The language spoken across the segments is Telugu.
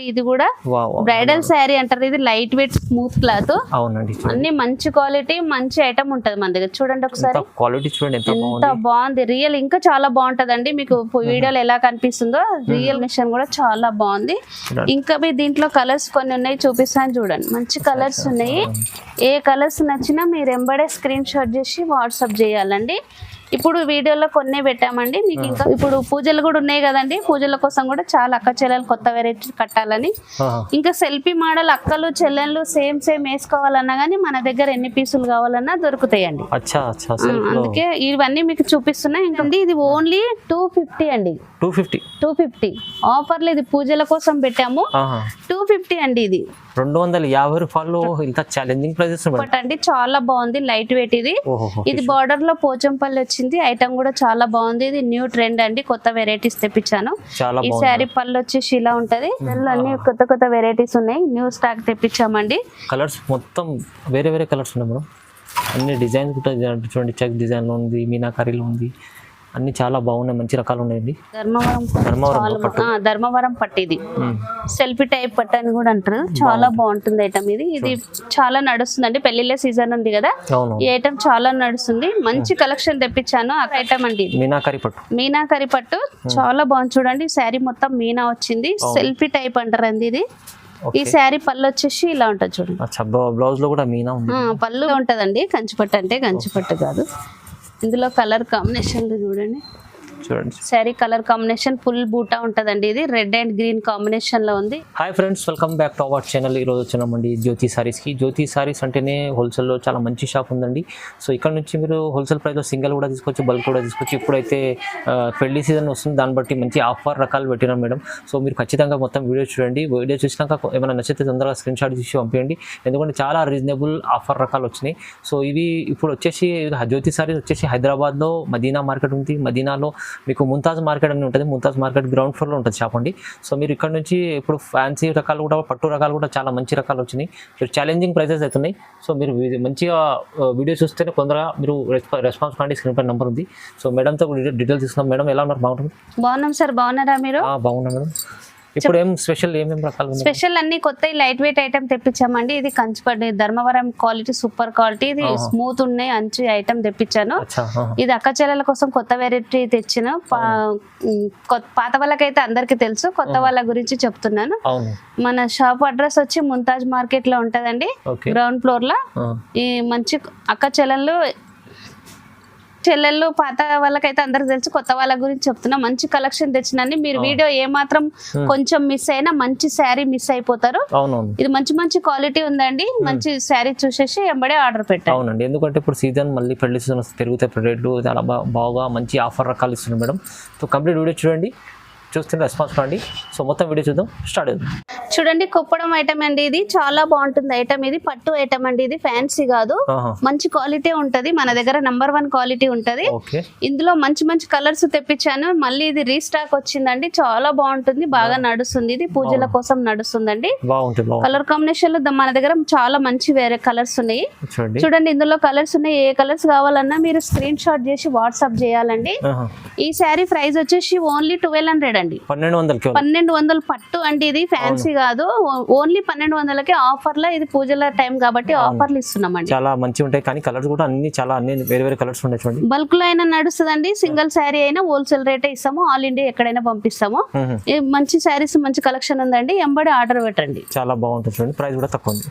ఇది కూడా బ్రైడల్ శారీ అంటారు. ఇది లైట్ వెయిట్ స్మూత్ క్లాత్. అవునండి, అన్ని మంచి క్వాలిటీ, మంచి ఐటమ్ ఉంటది మన దగ్గర. చూడండి ఒకసారి క్వాలిటీ చూడండి ఎంత బాగుంది. రియల్ ఇంకా చాలా బాగుంటదండి. మీకు వీడియోలో ఎలా కనిపిస్తుందో రియల్ మిషన్ కూడా చాలా బాగుంది. ఇంకా మీ దీంట్లో కలర్స్ కొన్ని ఉన్నాయి, చూపిస్తాను చూడండి. మంచి కలర్స్ ఉన్నాయి. ఏ కలర్స్ నచ్చినా మీరు ఎంబడే స్క్రీన్ షాట్ చేసి వాట్సాప్ చేయాలండి. ఇప్పుడు వీడియోలో కొన్ని పెట్టామండి మీకు. ఇంకా ఇప్పుడు పూజలు కూడా ఉన్నాయి కదండి, పూజల కోసం కూడా చాలా అక్క చెల్లెలు కొత్త వెరైటీ కట్టాలని. ఇంకా సెల్ఫీ మోడల్ అక్కలు చెల్లెళ్ళు సేమ్ వేసుకోవాలన్నా గానీ మన దగ్గర ఎన్ని పీసులు కావాలన్నా దొరుకుతాయండి. అందుకే ఇవన్నీ మీకు చూపిస్తున్నాయి. ఇంకా ఇది ఓన్లీ 250 అండి. 250 ఆఫర్లు. ఇది పూజల కోసం పెట్టాము. 250 అండి. ఇది 250 రూపాయలు. ఇంత ఛాలెంజింగ్ ప్రైసెస్ అండి. చాలా బాగుంది, లైట్ వెయిట్. ఇది బార్డర్ లో పోచంపల్లి వచ్చింది. ఐటమ్ కూడా చాలా బాగుంది. ఇది న్యూ ట్రెండ్ అండి, కొత్త వెరైటీస్ తెప్పించాను. ఈ శారీ పళ్ళు వచ్చేసి ఇలా ఉంటది. దానిలో అన్ని కొత్త వెరైటీస్ ఉన్నాయి, న్యూ స్టాక్ తెప్పించామండి. కలర్స్ మొత్తం వేరే వేరే కలర్స్ ఉన్నాయి మేడం. అన్ని డిజైన్స్ చూడండి, చెక్ డిజైన్ లో ఉంది, మీనాకారీలో ఉంది. అన్ని చాలా బాగున్నాయి, మంచి రకాలు ఉన్నాయండి. ధర్మవరం పట్టు. ఇది సెల్ఫీ టైప్ పట్టు అని కూడా అంటారు. చాలా బాగుంటుంది ఐటమ్. ఇది చాలా నడుస్తుంది అండి, పెళ్లిళ్ళ సీజన్ ఉంది కదా, ఈ ఐటమ్ చాలా నడుస్తుంది. మంచి కలెక్షన్ తెప్పించాను. ఆ ఐటమ్ అండి మీనాకారి పట్టు. చాలా బాగుంది చూడండి. శారీ మొత్తం మీనా వచ్చింది. సెల్ఫీ టైప్ అంటారు అండి ఇది. ఈ శారీ పళ్ళు వచ్చేసి ఇలా ఉంటది చూడండి. బ్లౌజ్ లో కూడా మీనా పళ్ళు ఉంటదండి. కంచిపట్టు అంటే కంచిపట్టు కాదు. ఇందులో కలర్ కాంబినేషన్ చూడండి. శారీ కలర్ కాంబినేషన్ ఫుల్ బూటా ఉంటదండి. ఇది రెడ్ అండ్ గ్రీన్ కాంబినేషన్ లో ఉంది. Hi friends, welcome back to our channel. ఈ రోజు వచ్చినామండి జ్యోతి సారీస్ కి. జ్యోతి సారీస్ అంటేనే హోల్సేల్ లో చాలా మంచి షాప్ ఉందండి. సో ఇక్కడ నుంచి మీరు హోల్సేల్ ప్రైస్ లో సింగిల్ కూడా తీసుకోవచ్చు, బల్క్ కూడా తీసుకోవచ్చు. ఇప్పుడైతే పెళ్లి సీజన్ వస్తుంది, దాన్ని బట్టి మంచి ఆఫర్ రకాలు పెట్టినాం మేడం. సో మీరు ఖచ్చితంగా మొత్తం వీడియో చూడండి. వీడియో చూసినాక ఏమైనా నచ్చితే తొందరగా స్క్రీన్ షాట్ తీసి పంపించండి, ఎందుకంటే చాలా రీజనబుల్ ఆఫర్ రకాలు వచ్చినాయి. సో ఇవి ఇప్పుడు వచ్చేసి జ్యోతి సారీస్ వచ్చేసి హైదరాబాద్ లో మదీనా మార్కెట్ ఉంది. మదీనాలో మీకు ముంతాజ్ మార్కెట్ అని ఉంటుంది. ముంతాజ్ మార్కెట్ గ్రౌండ్ ఫ్లోర్ లో ఉంటుంది షాప్ అండి. సో మీరు ఇక్కడ నుంచి ఇప్పుడు ఫ్యాన్సీ రకాలు కూడా, పట్టు రకాలు కూడా చాలా మంచి రకాలు వచ్చినాయి. మీరు ఛాలెంజింగ్ ప్రైసెస్ అవుతున్నాయి. సో మీరు మంచిగా వీడియో చూస్తేనే కొందరుగా మీరు రెస్పాన్స్ కాండి. స్క్రీన్ పై నెంబర్ ఉంది. సో మేడంతో డీటెయిల్స్ తీసుకున్నాం. మేడం ఎలా ఉన్నారు? బాగున్నాం సార్. బాగున్నారా మీరు? బాగున్నా మేడం. ఇప్పుడు ఏం స్పెషల్ రకాలు? స్పెషల్ అన్ని కొత్త లైట్ వెయిట్ ఐటమ్ తెప్పించామండి. ఇది కంచిపట్టు ధర్మవరం క్వాలిటీ, సూపర్ క్వాలిటీ. ఇది స్మూత్ ఉన్నాయి, మంచి ఐటమ్ తెప్పించాను. ఇది అక్క చెల్లెల కోసం కొత్త వెరైటీ తెచ్చిన. పాత వాళ్ళకైతే అందరికి తెలుసు, కొత్త వాళ్ళ గురించి చెప్తున్నాను. మన షాప్ అడ్రస్ వచ్చి ముంతాజ్ మార్కెట్ లో ఉంటదండి, గ్రౌండ్ ఫ్లోర్ లో. ఈ మంచి అక్క చెల్లెళ్ళు పాత వాళ్ళకైతే అందరికి తెలుసు, కొత్త వాళ్ళ గురించి చెప్తున్నా. మంచి కలెక్షన్ తెచ్చినండి. మీరు వీడియో ఏ మాత్రం కొంచెం మిస్ అయినా మంచి శారీ మిస్ అయిపోతారు. ఇది మంచి క్వాలిటీ ఉందండి. మంచి శారీ చూసేసి ఎంబడే ఆర్డర్ పెట్టారు. అవునండి, ఎందుకంటే ఇప్పుడు సీజన్ మళ్ళీ పెళ్లి సీజన్ వస్తే పెరుగుతాయి రేట్లు. చాలా బాగా మంచి ఆఫర్ రకాలు ఇస్తున్నాయి మేడం. సో కంప్లీట్ వీడియో చూడండి, చూస్తే రెస్పాన్స్ రండి. సో మొత్తం వీడియో చూద్దాం, స్టార్ట్ అవుతుంది. చూడండి, కుప్పడం ఐటమ్ అండి. ఇది చాలా బాగుంటుంది ఐటమ్. ఇది పట్టు ఐటమ్ అండి. ఇది ఫ్యాన్సీ కాదు, మంచి క్వాలిటీ ఉంటది. మన దగ్గర నంబర్ 1 క్వాలిటీ ఉంటది. ఇందులో మంచి కలర్స్ తెప్పించాను. మళ్ళీ ఇది రీస్టాక్ వచ్చిందండి. చాలా బాగుంటుంది, బాగా నడుస్తుంది. ఇది పూజల కోసం నడుస్తుందండి. కలర్ కాంబినేషన్ లో మన దగ్గర చాలా మంచి వేరే కలర్స్ ఉన్నాయి. చూడండి, ఇందులో కలర్స్ ఉన్నాయి. ఏ కలర్స్ కావాలన్నా మీరు స్క్రీన్ షాట్ చేసి వాట్సాప్ చేయాలండి. ఈ శారీ ప్రైస్ వచ్చేసి ఓన్లీ 1200 అండి. 1200 పట్టు అండి. ఇది ఫ్యాన్సీ కాదు, ఓన్లీ 1200కి ఆఫర్ లో. ఇది పూజల టైం కాబట్టి ఆఫర్లు ఇస్తున్నామండి. చాలా మంచి ఉంటాయి, కానీ కలర్స్ కూడా అన్ని వేరే కలర్స్ ఉన్నాయి. చూడండి, బల్క్ లో అయినా నడుస్తుందండి, సింగిల్ శారీ అయినా హోల్సేల్ రేట్ ఇస్తాము. ఆల్ ఇండియా ఎక్కడైనా పంపిస్తాము. మంచి శారీస్, మంచి కలెక్షన్ ఉందండి. ఎంబడి ఆర్డర్ పెట్టండి. చాలా బాగుంటుంది. చూడండి, ప్రైస్ కూడా తక్కువ ఉంది.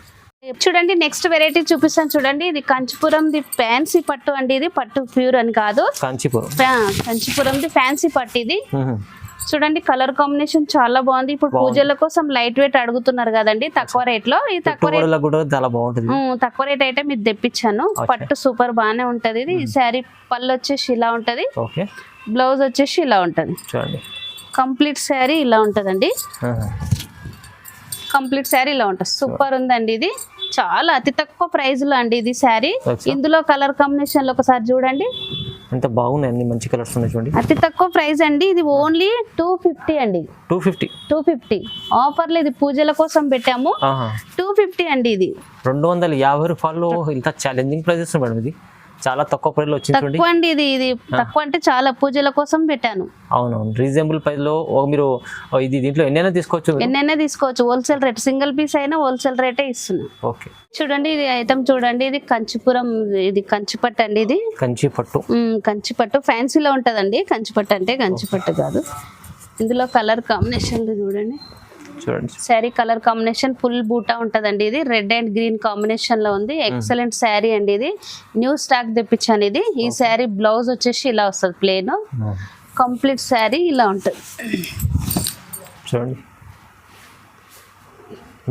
చూడండి, నెక్స్ట్ వెరైటీ చూపిస్తాను చూడండి. ఇది కంచిపురం ది ఫ్యాన్సీ పట్టు అండి. ఇది పట్టు ప్యూర్ అని కాదు, కంచిపురం ది ఫ్యాన్సీ పట్టు. ఇది చూడండి, కలర్ కాంబినేషన్ చాలా బాగుంది. ఇప్పుడు పూజల కోసం లైట్ వెయిట్ అడుగుతున్నారు కదండి, తక్కువ రేట్ లో. ఈ తక్కువ రేట్ అయితే మీరు తెప్పించాను. పట్టు సూపర్ బాగానే ఉంటది. ఇది శారీ పళ్ళు వచ్చేసి ఇలా ఉంటది, బ్లౌజ్ వచ్చేసి ఇలా ఉంటది. కంప్లీట్ శారీ ఇలా ఉంటదండి. కంప్లీట్ శారీ ఇలా ఉంటుంది. సూపర్ ఉందండి. ఇది చాలా అతి తక్కువ ప్రైస్ లో అండి ఇది శారీ. ఇందులో కలర్ కాంబినేషన్ లో ఒకసారి చూడండి, ఎంత బాగున్నాయి, మంచి కలర్స్ ఉన్నాయి. చూడండి, అతి తక్కువ ప్రైస్ అండి. ఇది ఓన్లీ 250 అండి. 250 ఆఫర్లు. ఇది పూజల కోసం పెట్టాము. 250 అండి. ఇది 250 రూపాయలు. ఇంత ఛాలెంజింగ్ ప్రైసెస్ మేడం. ఇది చాలా తక్కువ ప్రైస్ లో వచ్చింది చూడండి. తక్కువ అండి ఇది తక్కువ అంటే చాలా పూజల కోసం పెట్టాను. అవునవును, రీజనబుల్ ప్రైస్ లో మీరు ఇది దీంట్లో ఎన్నైనా తీసుకోవచ్చు. ఎన్నైనా తీసుకోవచ్చు, హోల్సేల్ రేట్, సింగిల్ పీస్ అయినా హోల్సేల్ రేటే ఇస్తున్నాను. ఓకే, చూడండి ఇది ఐటమ్ చూడండి, ఇది కంచిపురం, ఇది కంచిపట్టు అండి, ఇది కంచిపట్టు. కంచిపట్టు ఫ్యాన్సీలో ఉంటదండి. కంచిపట్టు అంటే కంచిపట్టు కాదు. ఇందులో కలర్ కాంబినేషన్లు చూడండి, శారీ కలర్ కాంబినేషన్ ఫుల్ బూటా ఉంటదండి. ఇది రెడ్ అండ్ గ్రీన్ కాంబినేషన్ లో ఉంది. ఎక్సలెంట్ శారీ అండి, ఇది న్యూ స్టాక్ తెప్పించాను. ఇది ఈ శారీ బ్లౌజ్ వచ్చేసి ఇలా వస్తుంది, ప్లేన్. కంప్లీట్ శారీ ఇలా ఉంటుంది చూడండి,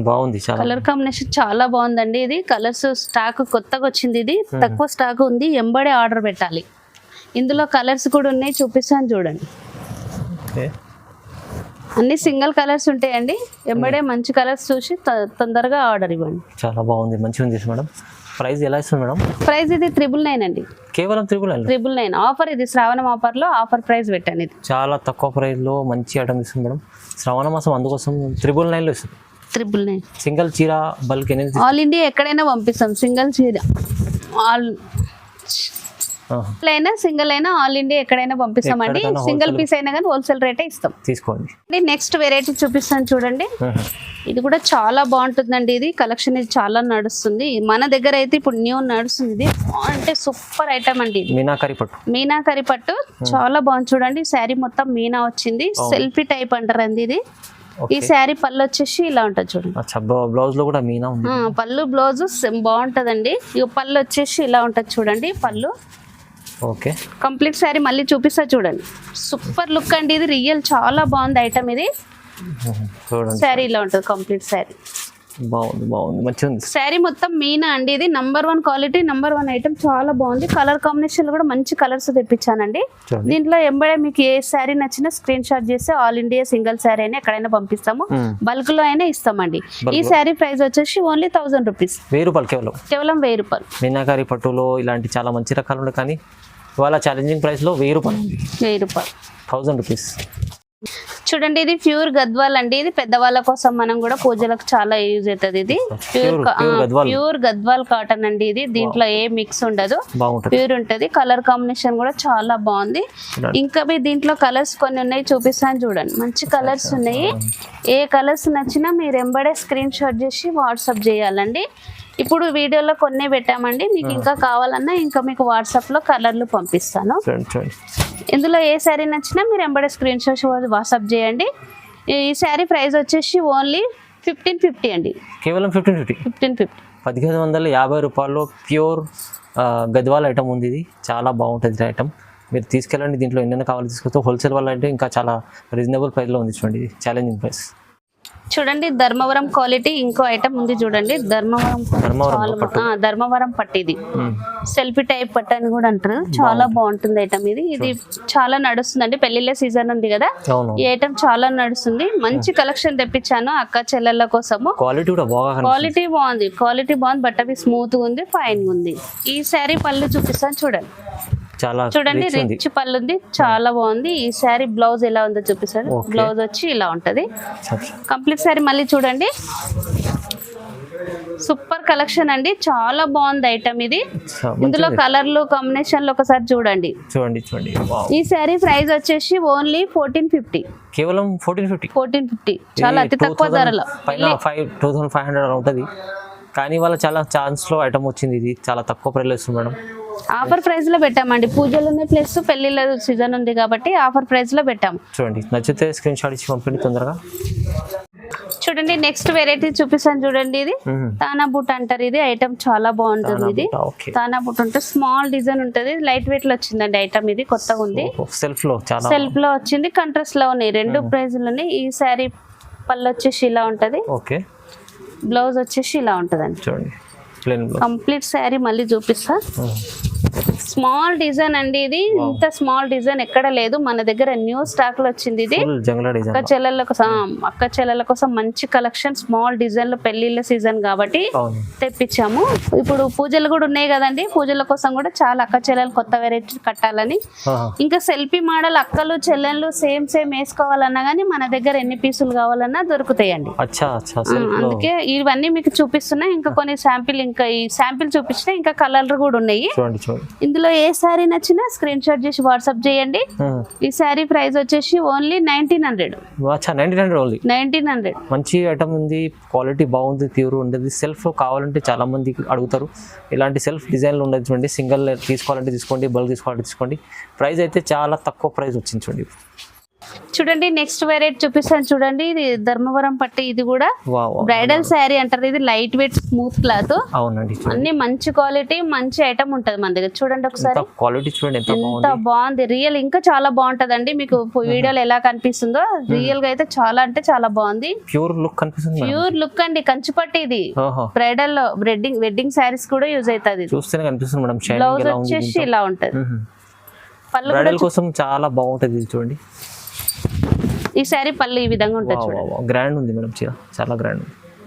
బాగుంది. కలర్ కాంబినేషన్ చాలా బాగుందండి. ఇది కలర్స్ స్టాక్ కొత్తగా వచ్చింది, ఇది తక్కువ స్టాక్ ఉంది, ఎంబడే ఆర్డర్ పెట్టాలి. ఇందులో కలర్స్ కూడా ఉన్నాయి, చూపిస్తాను చూడండి. అన్ని సింగిల్ కలర్స్ ఉంటాయండి, ఎంబడే మంచి కలర్స్ చూసి తొందరగా ఆర్డర్ ఇవ్వండి. చాలా బాగుంది, మంచిగా ఉంది మేడం. ప్రైస్ ఎలా ఇస్తుంది మేడం? ప్రైస్ ఇది 999 అండి, కేవలం 999 ఆఫర్. ఇది శ్రావణ ఆఫర్ లో ఆఫర్ ప్రైస్ పెట్టాను. ఇది చాలా తక్కువ ప్రైస్ లో మంచి ఐటమ్ ఇస్తుంది మేడం. శ్రావణ మాసం అందుకోసం 999 లో ఇస్తుంది. 999 సింగిల్ చీర బల్క్ అనేది ఆల్ ఇండియా ఎక్కడైనా పంపిస్తాం. సింగిల్ చీర సింగిల్ అయినా ఆల్ ఇండియా ఎక్కడైనా పంపిస్తామండి. సింగిల్ పీస్ అయినా కానీ హోల్సేల్ రేటే ఇస్తాం, తీసుకోండి. నెక్స్ట్ వెరైటీ చూపిస్తాను చూడండి. ఇది కూడా చాలా బాగుంటుందండి. ఇది కలెక్షన్ ఇది చాలా నడుస్తుంది మన దగ్గర అయితే, ఇప్పుడు న్యూ నడుస్తుంది. ఇది అంటే సూపర్ ఐటమ్ అండి. ఇది మీనాకరి పట్టు చాలా బాగుంది చూడండి. శారీ మొత్తం మీనా వచ్చింది, సెల్ఫీ టైప్ అంటారు అండి ఇది. ఈ శారీ పళ్ళు వచ్చేసి ఇలా ఉంటుంది చూడండి. బ్లౌజ్ లో కూడా మీనా ఉంది. పళ్ళు బ్లౌజ్ బాగుంటదండి. ఇక పళ్ళు వచ్చేసి ఇలా ఉంటుంది చూడండి, పళ్ళు. ఓకే, కంప్లీట్ శారీ మళ్ళీ చూపిస్తా చూడండి. సూపర్ లుక్ అండి, ఇది రియల్ చాలా బాగుంది ఐటమ్. ఇది శారీ ఇలా ఉంటుంది, కంప్లీట్ శారీ బాగుంది, మంచిగా ఉంది. శారీ మొత్తం మీనా అండి. ఇది నంబర్ 1 క్వాలిటీ, నంబర్ 1 ఐటమ్, చాలా బాగుంది. కలర్ కాంబినేషన్ కూడా మంచి కలర్స్ తెప్పించానండి. దీంట్లో ఎంబడే మీకు ఏ శారీ నచ్చినా స్క్రీన్ షాట్ చేస్తే ఆల్ ఇండియా సింగిల్ శారీ అయినా ఎక్కడైనా పంపిస్తాము, బల్క్ లో అయినా ఇస్తామండి. ఈ శారీ ప్రైస్ వచ్చేసి ఓన్లీ 1000 రూపీస్, కేవలం 1000 మీనాకారి పట్టులో ఇలాంటి చాలా మంచి రకాలు ఉన్నాయి. కానీ ఇవాళ ఛాలెంజింగ్ ప్రైస్ లో 1000 రూపాయలు, 1000 రూపీస్. చూడండి, ఇది ప్యూర్ గద్వాల్ అండి. ఇది పెద్దవాళ్ళ కోసం మనం కూడా పూజలకు చాలా యూజ్ అవుతుంది. ఇది ప్యూర్ గద్వాల్ కాటన్ అండి. ఇది దీంట్లో ఏ మిక్స్ ఉండదు, ప్యూర్ ఉంటది. కలర్ కాంబినేషన్ కూడా చాలా బాగుంది. ఇంకా దీంట్లో కలర్స్ కొన్ని ఉన్నాయి, చూపిస్తాను చూడండి. మంచి కలర్స్ ఉన్నాయి. ఏ కలర్స్ నచ్చినా మీరు ఎంబడే స్క్రీన్ షాట్ చేసి వాట్సాప్ చేయాలండి. ఇప్పుడు వీడియోలో కొన్ని పెట్టామండి, మీకు ఇంకా కావాలన్నా ఇంకా మీకు వాట్సాప్ లో కలర్లు పంపిస్తాను. ఇందులో ఏ శారీ నచ్చినా మీరు ఎంబడే స్క్రీన్ షాట్ వాట్సాప్ చేయండి. ఈ శారీ ప్రైస్ వచ్చేసి ఓన్లీ 1550 అండి, కేవలం 1550. 1550 రూపాయల్లో ప్యూర్ గద్వాల్ ఐటమ్ ఉంది. ఇది చాలా బాగుంటుంది ఐటమ్, మీరు తీసుకెళ్ళండి. దీంట్లో ఎన్నైనా కావాలి తీసుకొస్తే హోల్సేల్ వల్ల అంటే ఇంకా చాలా రీజనబుల్ ప్రైస్లో ఉంది. చూడండి, ఛాలెంజింగ్ ప్రైస్. చూడండి, ధర్మవరం క్వాలిటీ ఇంకో ఐటమ్ ఉంది చూడండి. ధర్మవరం పట్టు, ఇది సెల్ఫీ టైప్ పట్టు అని కూడా అంటారు. చాలా బాగుంటుంది ఐటమ్. ఇది చాలా నడుస్తుందండి, పెళ్లిళ్ళ సీజన్ ఉంది కదా, ఈ ఐటమ్ చాలా నడుస్తుంది. మంచి కలెక్షన్ తెప్పించాను అక్క చెల్లెళ్ళ కోసము. క్వాలిటీ బాగుంది, బట్ అవి స్మూత్ ఉంది, ఫైన్ ఉంది. ఈ శారీ పళ్ళు చూపిస్తాను చూడండి. చూడండి, రిచ్ పళ్ళు ఉంది, చాలా బాగుంది. ఈ శారీ బ్లౌజ్ ఎలా ఉందో చూపిస్తాను. బ్లౌజ్ వచ్చి ఇలా ఉంటది, కంప్లీట్ శారీ. మళ్ళీ చూడండి, సూపర్ కలెక్షన్ అండి, చాలా బాగుంది ఐటమ్. ఇది ఇందులో కలర్లు కాంబినేషన్లు ఒకసారి చూడండి. ఈ శారీ ప్రైస్ వచ్చేసి ఓన్లీ 1450, కేవలం 1450. చాలా అతి తక్కువ ధరలో, 2500 ఉంటది. కానీ వాళ్ళ చాలా ఛాన్స్ లో ఐటమ్ వచ్చింది. ఇది చాలా తక్కువ ప్రైస్ ఇస్తుంది మేడం. ఆఫర్ ప్రైస్ లో పెట్టామండి, పూజలునే ప్లస్ పెళ్లిళ్ళ సీజన్ ఉంది కాబట్టి ఆఫర్ ప్రైస్ లో పెట్టాము. చూడండి, నచ్చితే స్క్రీన్ షాట్ ఇచ్చి పంపండి తొందరగా. చూడండి, నెక్స్ట్ వెరైటీ చూపిస్తాను చూడండి. ఇది తానా బూట్ అంటారు. ఇది ఐటమ్ చాలా బాగుంటుంది. ఇది తానా బూట్ ఉంటే స్మాల్ డిజైన్ ఉంటుంది, లైట్ వెయిట్ లో వచ్చిందండి ఐటమ్. ఇది కొత్తగా ఉంది, సెల్ఫ్ లో వచ్చింది, కంట్రాస్ట్ లో ఉన్నాయి. 2 ప్రైజులు. ఈ శారీ పళ్ళు వచ్చేసి ఇలా ఉంటది, బ్లౌజ్ వచ్చేసి ఇలా ఉంటదండి. చూడండి, కంప్లీట్ శారీ మళ్ళీ చూపిస్తా. స్మాల్ డిజైన్ అండి ఇది. ఇంత స్మాల్ డిజైన్ ఎక్కడ లేదు మన దగ్గర, న్యూ స్టాక్ లో వచ్చింది ఇది. అక్క చెల్లెల కోసం మంచి కలెక్షన్, స్మాల్ డిజైన్ లో పెళ్లిళ్ళ సీజన్ కాబట్టి తెప్పించాము. ఇప్పుడు పూజలు కూడా ఉన్నాయి కదండి, పూజల కోసం కూడా చాలా అక్క చెల్లెలు కొత్త వెరైటీ కట్టాలని. ఇంకా సెల్ఫీ మోడల్ అక్కలు చెల్లెళ్ళు సేమ్ వేసుకోవాలన్నా గానీ మన దగ్గర ఎన్ని పీసులు కావాలన్నా దొరుకుతాయండి. అందుకే ఇవన్నీ మీకు చూపిస్తున్నా. ఇంకా కొన్ని శాంపిల్, ఇంకా ఈ శాంపిల్ చూపించిన ఇంకా కలర్ కూడా ఉన్నాయి. ఇందులో ఏ శారీ నచ్చినా స్క్రీన్ షాట్ చేసి వాట్సాప్ చేయండి. ఈ శారీ ప్రైస్ వచ్చేసి ఓన్లీ 1900. 1900 మంచి ఐటమ్ ఉంది, క్వాలిటీ బాగుంది, ప్యూర్ ఉండేది. సెల్ఫ్ కావాలంటే చాలా మంది అడుగుతారు. ఇలాంటి సెల్ఫ్ డిజైన్లు ఉండదు చూడండి. సింగిల్ తీసుకోవాలంటే తీసుకోండి, బల్క్ తీసుకోవాలంటే తీసుకోండి. ప్రైస్ అయితే చాలా తక్కువ ప్రైస్ వచ్చింది చూడండి. చూడండి నెక్స్ట్ వెరైటీ చూపిస్తాను చూడండి. ఇది ధర్మవరం పట్టు, ఇది కూడా బ్రైడల్ శారీ అంటారు. ఇది లైట్ వెయిట్ స్మూత్ క్లాత్. అవునండి, అన్ని మంచి క్వాలిటీ, మంచి ఐటమ్ ఉంటది మన దగ్గర. చూడండి ఒకసారి క్వాలిటీ చూడండి ఎంత బాగుంది. రియల్ ఇంకా చాలా బాగుంటదండి. మీకు వీడియోలో ఎలా కనిపిస్తుందో రియల్ గా అయితే చాలా అంటే చాలా బాగుంది. ప్యూర్ లుక్ కనిపిస్తుంది. ప్యూర్ లుక్ అండి, కంచిపట్టు. ఇది బ్రైడల్ లో వెడ్డింగ్ శారీస్ కూడా యూజ్ అవుతుంది. చూస్తేనే కనిపిస్తుంది మేడం. బ్లౌజ్ వచ్చేసి ఇలా ఉంటది. పళ్ళు బ్రైడల్ కోసం చాలా బాగుంటది చూడండి. ఈ శారీ పళ్ళు ఈ విధంగా ఉంటుంది చూడండి. గ్రాండ్ ఉంది మేడం, చాలా గ్రాండ్.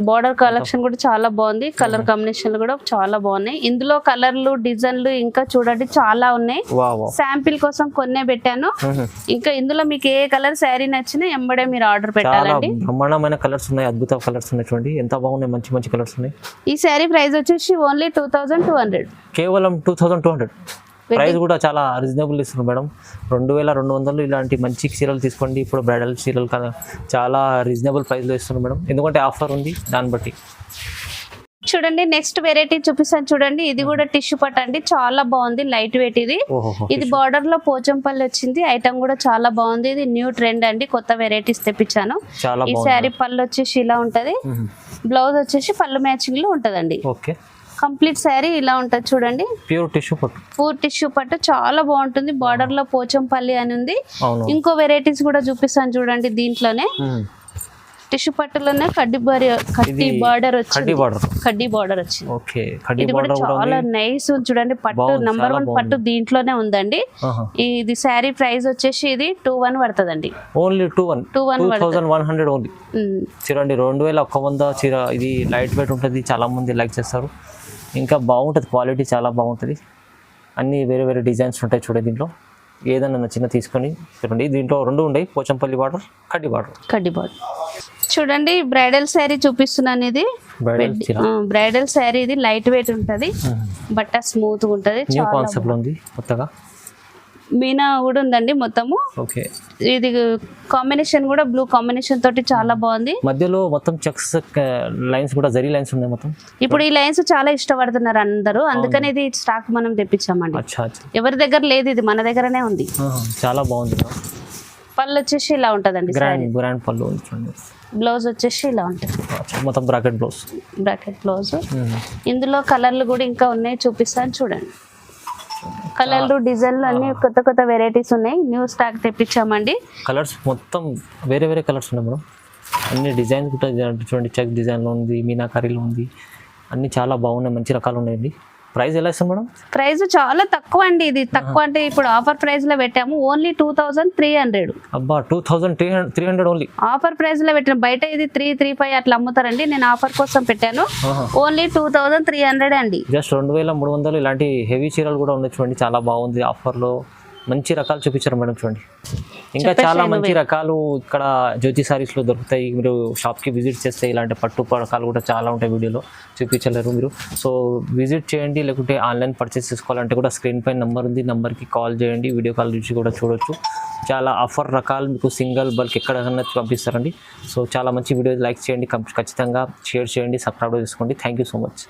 బోర్డర్ కలెక్షన్ కూడా చాలా బాగుంది. కలర్ కాంబినేషన్లు కూడా చాలా బాగున్నాయి. ఇందులో కలర్లు, డిజైన్లు ఇంకా చూడండి చాలా ఉన్నాయి. శాంపిల్ కోసం కొన్నే పెట్టాను. ఇంకా ఇందులో మీకు ఏ కలర్ శారీ నచ్చినా ఎంబడే మీరు ఆర్డర్ పెట్టాలండి. బ్రహ్మాండమైన కలర్స్ ఉన్నాయి, అద్భుత కలర్స్ ఉన్నాయి చూడండి. ఎంత బాగున్నాయి, మంచి మంచి కలర్స్ ఉన్నాయి. ఈ శారీ ప్రైస్ వచ్చేసి ఓన్లీ 2200. కేవలం 2200. ప్రైస్ కూడా చాలా రీజనబుల్ ఇస్తున్నారు మేడం. 2200 ఇలాంటి మంచి చీరలు తీసుకోండి. ఇప్పుడు బ్రైడల్ చీరలు కదా చాలా రీజనబుల్ ప్రైస్లో ఇస్తున్నారు మేడం, ఎందుకంటే ఆఫర్ ఉంది దాన్ని బట్టి. చూడండి నెక్స్ట్ వెరైటీ చూపిస్తాను చూడండి. ఇది కూడా టిష్యూ పట్టు అండి, చాలా బాగుంది. లైట్ వెయిట్ ఇది. ఇది బార్డర్ లో పోచంపల్లి వచ్చింది. ఐటమ్ కూడా చాలా బాగుంది. ఇది న్యూ ట్రెండ్ అండి, కొత్త వెరైటీస్ తెప్పించాను. ఈ శారీ పళ్ళు వచ్చేసి ఇలా ఉంటది. బ్లౌజ్ వచ్చేసి పళ్ళు మ్యాచింగ్ లో ఉంటదండి. కంప్లీట్ శారీ ఇలా ఉంటది చూడండి. ప్యూర్ టిష్యూ పట్టు చాలా బాగుంటుంది. బార్డర్ లో పోచంపల్లి అని ఉంది. ఇంకో వెరైటీస్ కూడా చూపిస్తాను చూడండి. దీంట్లోనే టిష్యూ పట్టులోనే కడ్డీ బార్డర్ వచ్చింది. ఇది కూడా చాలా నైస్ ఉంది చూడండి. పట్టు నంబర్ 1 పట్టు దీంట్లోనే ఉందండి. ఇది శారీ ప్రైస్ వచ్చేసి ఇది 2100 పడుతుందండి. Only 2100 only. చూడండి 2100 చీర. ఇది లైట్ వెయిట్ ఉంటుంది, చాలా మంది లైక్ చేస్తారు. ఇంకా బాగుంటుంది, క్వాలిటీ చాలా బాగుంటుంది. అన్ని వేరే వేరే డిజైన్స్ ఉంటాయి చూడండి. దీంట్లో ఏదైనా నచ్చిన తీసుకొని చూడండి. దీంట్లో 2 ఉన్నాయి, పోచంపల్లి బార్డర్, కడ్డీ బార్డర్. చూడండి బ్రైడల్ శారీ చూపిస్తున్నాను. ఇది బ్రైడల్ శారీ. ఇది లైట్ వెయిట్ ఉంటది, బట్ట స్మూత్ ఉంటది. న్యూ కాన్సెప్ట్ లో ఉంది, కొత్తగా మీనా కూడా ఉందండి మొత్తము. ఇది కాంబినేషన్ కూడా బ్లూ కాంబినేషన్ తోటి చాలా బాగుంది. మధ్యలో మొత్తం చెక్స్ లైన్స్ కూడా, జరీ లైన్స్ ఉన్నాయి మొత్తం. ఇప్పుడు ఈ లైన్స్ చాలా ఇష్టపడుతున్నారు అందరూ, అందుకని ఇది స్టాక్ మనం తెప్పించామండి. ఎవరి దగ్గర లేదు, ఇది మన దగ్గరనే ఉంది. చాలా బాగుంది. పళ్ళు వచ్చేసి ఇలా ఉంటదండి. గ్రాండ్ పళ్ళు. బ్లౌజ్ వచ్చేసి ఇలా ఉంటుంది, మొత్తం బ్రాకెట్ బ్లౌజ్. ఇందులో కలర్లు కూడా ఇంకా ఉన్నాయి, చూపిస్తాను చూడండి. కలర్లు, డిజైన్లు అన్ని కొత్త కొత్త వెరైటీస్ ఉన్నాయి. New stock తెప్పించామండి. కలర్స్ మొత్తం వేరే వేరే కలర్స్ ఉన్నాయి మేడం. అన్ని డిజైన్స్ కూడా చూడండి. చెక్ డిజైన్లో ఉంది, మీనాకారీలో ఉంది. అన్ని చాలా బాగున్నాయి, మంచి రకాలు ఉన్నాయండి. ప్రైస్ ఎలా ఇస్తాం మేడం? ప్రైస్ చాలా తక్కువ అండి. ఇది తక్కువ అంటే ఇప్పుడు ఆఫర్ ప్రైస్ లో పెట్టాము. ఓన్లీ 2300. అబ్బా, 2300 ఓన్లీ. ఆఫర్ ప్రైస్ లో పెట్టాము. బయట ఇది 335 అట్లా అమ్ముతారండి. నేను ఆఫర్ కోసం పెట్టాను. ఓన్లీ 2300 అండి. జస్ట్ 2300. ఇలాంటి హెవీ చీరలు కూడా ఉన్నాయి చూడండి, చాలా బాగుంది. ఆఫర్ లో మంచి రకాలు చూపించారు మేడం చూడండి. ఇంకా చాలా మంచి రకాలు ఇక్కడ జ్యోతి సారీస్లో దొరుకుతాయి. మీరు షాప్కి విజిట్ చేస్తే ఇలాంటి పట్టు రకాలు కూడా చాలా ఉంటాయి, వీడియోలో చూపించలేరు మీరు. సో విజిట్ చేయండి, లేకుంటే ఆన్లైన్ పర్చేస్ చేసుకోవాలంటే కూడా స్క్రీన్ పైన నెంబర్ ఉంది, నెంబర్కి కాల్ చేయండి. వీడియో కాల్ నుంచి కూడా చూడొచ్చు. చాలా ఆఫర్ రకాలు మీకు సింగిల్ బల్క్ ఎక్కడైనా పంపిస్తారండి. సో చాలా మంచి వీడియో లైక్ చేయండి, ఖచ్చితంగా షేర్ చేయండి, సబ్స్క్రైబ్ చేసుకోండి. Thank you so much.